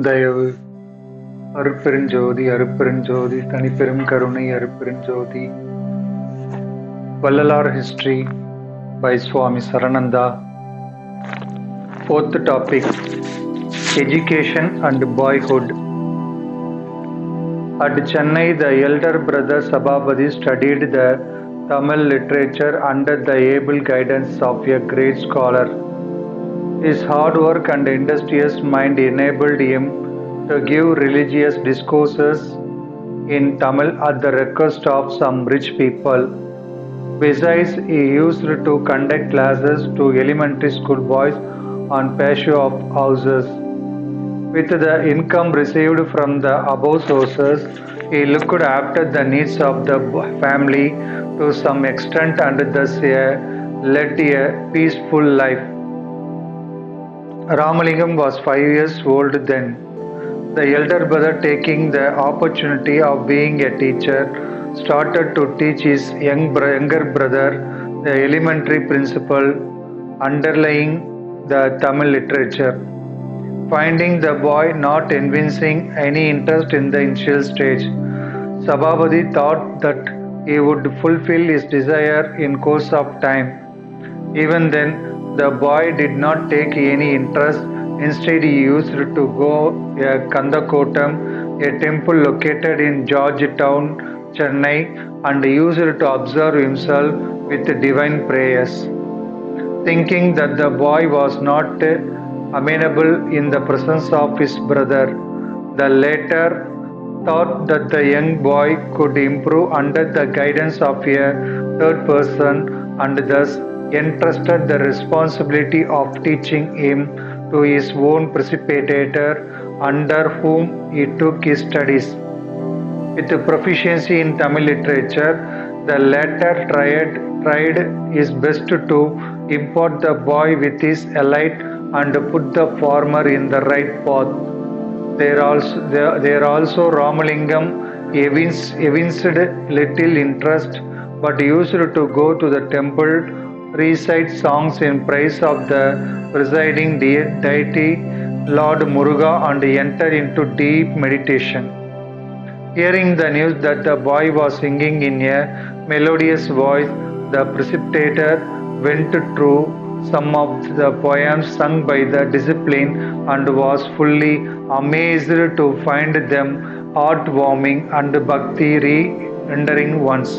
தயவு அருட்பெருஞ்சோதி அருட்பெருஞ்சோதி தனிப்பெரும் கருணை அருட்பெருஞ்சோதி. Vallalar history by Swami Sarananda. Fourth topic: Education and Boyhood. At Chennai, the elder brother Sabhabadi studied the Tamil literature under the able guidance of a great scholar. His hard work and industrious mind enabled him to give religious discourses in Tamil at the request of some rich people. Besides, he used to conduct classes to elementary school boys on patio of houses. With the income received from the above sources, he looked after the needs of the family to some extent and thus led a peaceful life. Ramalingam was 5 years old then. The elder brother, taking the opportunity of being a teacher, started to teach his younger brother the elementary principle underlying the Tamil literature. Finding the boy not evincing any interest in the initial stage, Sabhabadi thought that he would fulfill his desire in course of time. Even then, the boy did not take any interest. Instead, he used to go to Kandakotam, a temple located in Georgetown, Chennai, and used to observe himself with divine prayers. Thinking that the boy was not amenable in the presence of his brother, the latter thought that the young boy could improve under the guidance of a third person and thus entrusted the responsibility of teaching him to his own precipitator, under whom he took his studies. With proficiency in Tamil literature, the latter tried his best to impart the boy with his elite and put the former in the right path. There also Ramalingam evinced little interest, but used to go to the temple, recite songs in praise of the presiding deity Lord Muruga, and enter into deep meditation. Hearing the news that the boy was singing in a melodious voice, the precipitator went through some of the poems sung by the discipline and was fully amazed to find them heartwarming and bhakti rendering ones.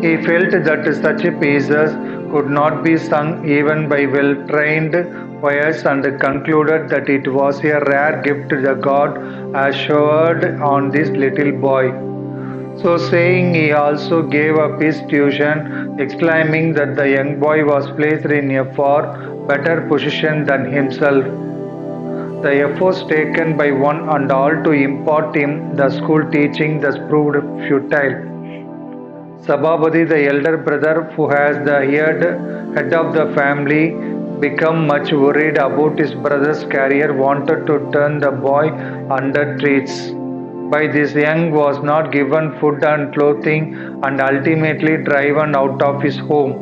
He felt that such pieces could not be sung even by well-trained poets and concluded that it was a rare gift the God had showered on this little boy. So saying, he also gave up his tuition, exclaiming that the young boy was placed in a far better position than himself. The efforts taken by one and all to impart him the school teaching thus proved futile. Sabhabadi, the elder brother, who has the head of the family, become much worried about his brother's career, wanted to turn the boy under treats. By this, young was not given food and clothing and ultimately driven out of his home.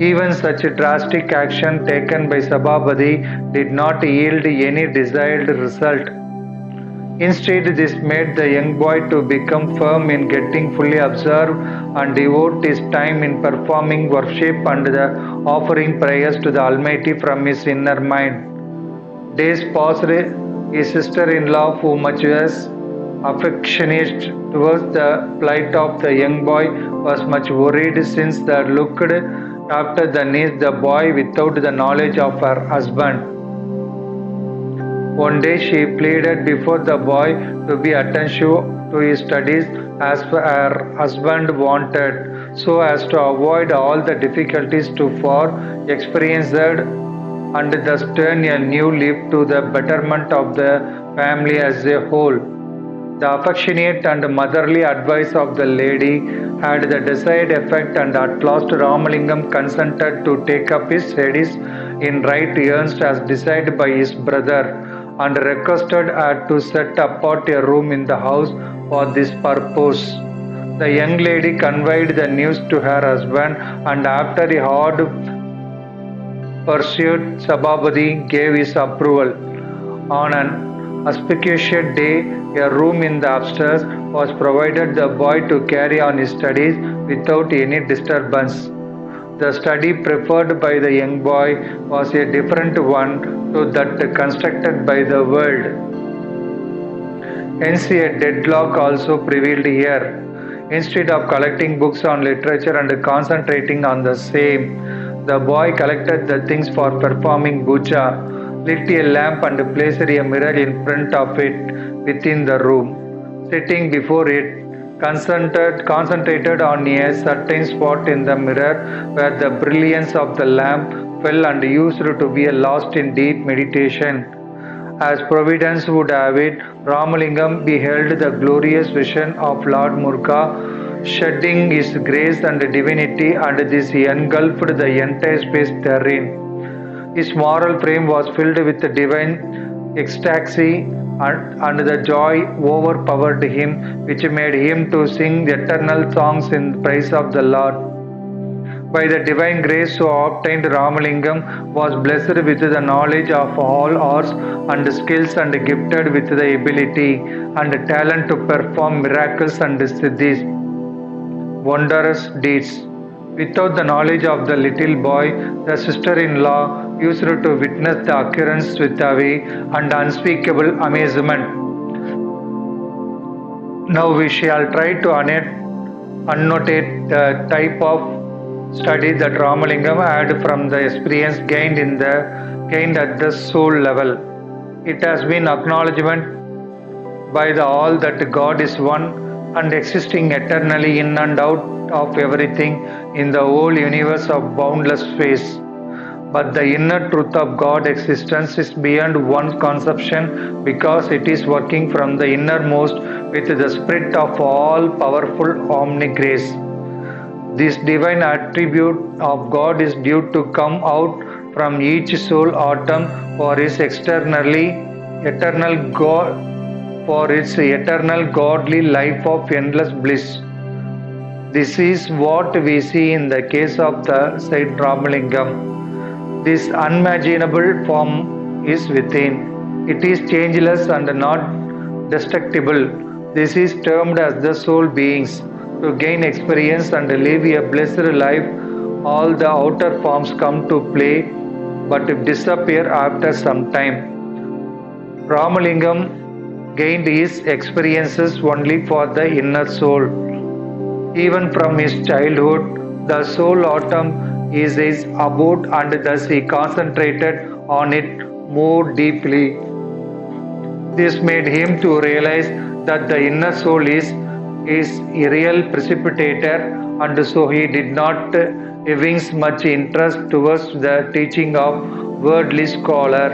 Even such drastic action taken by Sabhabadi did not yield any desired result. Instead, this made the young boy to become firm in getting fully absorbed and devote his time in performing worship and the offering prayers to the Almighty from his inner mind. Days passed. His sister-in-law, who much was affectionate towards the plight of the young boy, was much worried since they looked after the needs the boy without the knowledge of her husband. One day she pleaded before the boy to be attentive to his studies as her husband wanted, so as to avoid all the difficulties to far experienced and thus turn a new leaf to the betterment of the family as a whole. The affectionate and motherly advice of the lady had the desired effect, and at last Ramalingam consented to take up his studies in right earnest as decided by his brother, and requested her to set apart a room in the house for this purpose. The young lady conveyed the news to her husband, and after a hard pursued, Sabhabadi gave his approval. On an auspicious day, a room in the upstairs was provided the boy to carry on his studies without any disturbance. The study preferred by the young boy was a different one to that constructed by the world. Hence, a deadlock also prevailed here. Instead of collecting books on literature and concentrating on the same, the boy collected the things for performing puja, lit a lamp and placed a mirror in front of it within the room. Sitting before it, concentrated on a certain spot in the mirror where the brilliance of the lamp fell and used to be lost in deep meditation. As Providence would have it, Ramalingam beheld the glorious vision of Lord Murga shedding his grace and divinity, and this engulfed the entire space therein. His moral frame was filled with divine ecstasy, and the joy overpowered him, which made him to sing eternal songs in praise of the Lord. By the divine grace so obtained, Ramalingam was blessed with the knowledge of all arts and skills and gifted with the ability and talent to perform miracles and siddhis, wondrous deeds. Without the knowledge of the little boy, the sister-in-law used to witness the occurrence with awe and unspeakable amazement. Now we shall try to annotate the type of study that Ramalingam had from the experience gained at the soul level. It has been acknowledgement by the all that God is one and existing eternally in and out of everything in the whole universe of boundless space. But the inner truth of God's existence is beyond one's conception because it is working from the innermost with the spirit of all powerful omni-grace. This divine attribute of God is due to come out from each soul atom for its eternal God, for its eternal godly life of endless bliss. This is what we see in the case of the Saint Ramalingam. This unimaginable form is within. It is changeless and not destructible. This is termed as the soul beings. To gain experience and live a blessed life, all the outer forms come to play but disappear after some time. Ramalingam gained his experiences only for the inner soul. Even from his childhood, the soul atom is his abode, and thus he concentrated on it more deeply. This made him to realize that the inner soul is a real precipitator, and so he did not evince much interest towards the teaching of worldly scholar.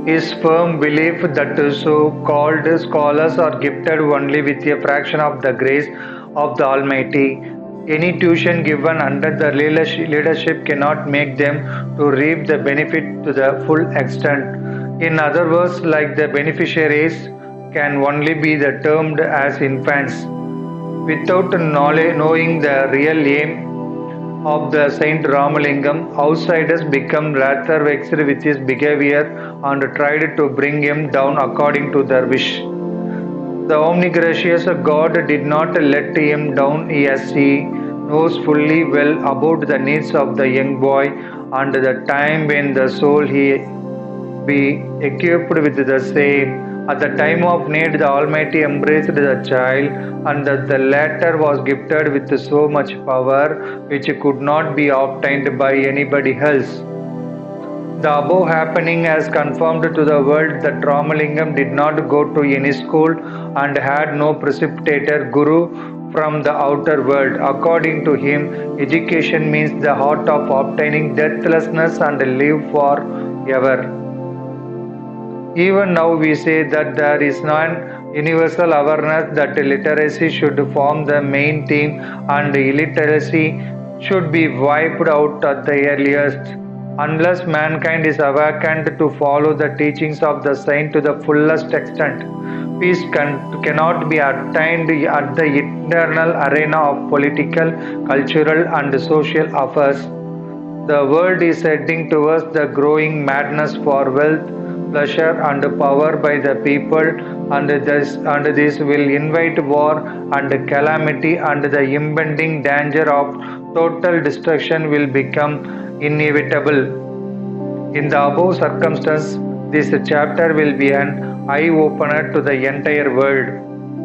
His firm belief that so-called scholars are gifted only with a fraction of the grace of the Almighty. Any tuition given under the leadership cannot make them to reap the benefit to the full extent. In other words, like the beneficiaries can only be termed as infants. Without knowing the real aim of the Saint Ramalingam, outsiders become rather vexed with his behavior and tried to bring him down according to their wish. The omnigracious God did not let him down, as he knows fully well about the needs of the young boy and the time when the soul he be equipped with the same. At the time of need, the Almighty embraced the child, and the latter was gifted with so much power which could not be obtained by anybody else. The above happening has confirmed to the world that Ramalingam did not go to any school and had no precipitator guru from the outer world. According to him, education means the art of obtaining deathlessness and live forever. Even now we say that there is non universal awareness that literacy should form the main theme and illiteracy should be wiped out at the earliest. Unless mankind is awakened to follow the teachings of the saint to the fullest extent, Cannot be attained at the internal arena of political, cultural, and social affairs. The world is heading towards the growing madness for wealth, pleasure, and power by the people, and this will invite war and calamity, and the impending danger of total destruction will become inevitable. In the above circumstance, this chapter will be an eye opener to the entire world.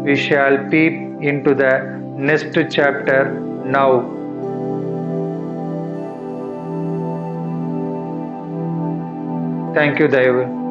We shall peep into the next chapter now. Thank you, David.